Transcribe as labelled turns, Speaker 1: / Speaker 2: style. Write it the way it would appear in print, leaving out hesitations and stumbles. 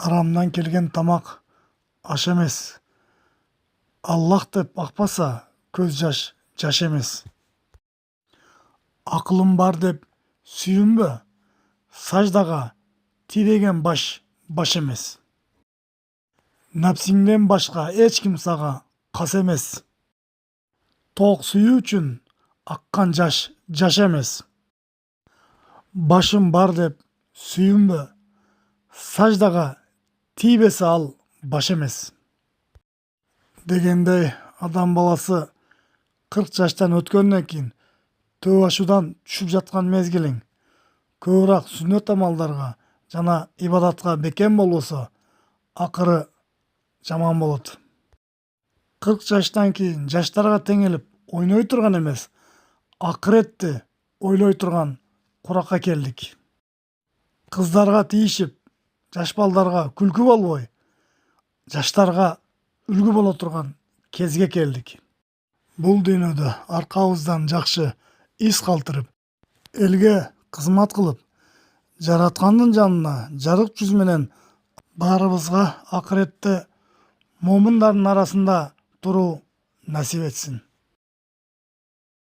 Speaker 1: Арамдан келген тамақ аш емес. Аллах деп бақпаса, көз жаш емес. Ақылым бар деп сүйінбе, саждаға тибеген баш емес. Нәпсіңден башқа ешкім саға қас емес. Тоқ сүйі үшін аққан жаш емес. Башым бар деп сүйінбе, саждаға тибесі ал баш емес. Дегендей, адам баласы 40 жаштан өткеннен кейін төө ашудан түшіп жатқан мезгілің көбірек сүннет амалдарға жана ибадатқа бекем болса, ақыры жаман болады. 40 жаштан кейін жаштарға теңеліп ойнай тұрған емес, ақыретті ойлай тұрған құраққа келдік. Қыздарға тиішіп, жаш балдарға күлкі болбой, жаштарға үлгі бола тұрған кезге келдік. Бұл дүниеде арқабыздан жақсы ис қалтырып, елге қызмат қылып, жаратқанның жанына жарық жүз менен барыбызға ақыретте момындардың арасында тұру насип етсін.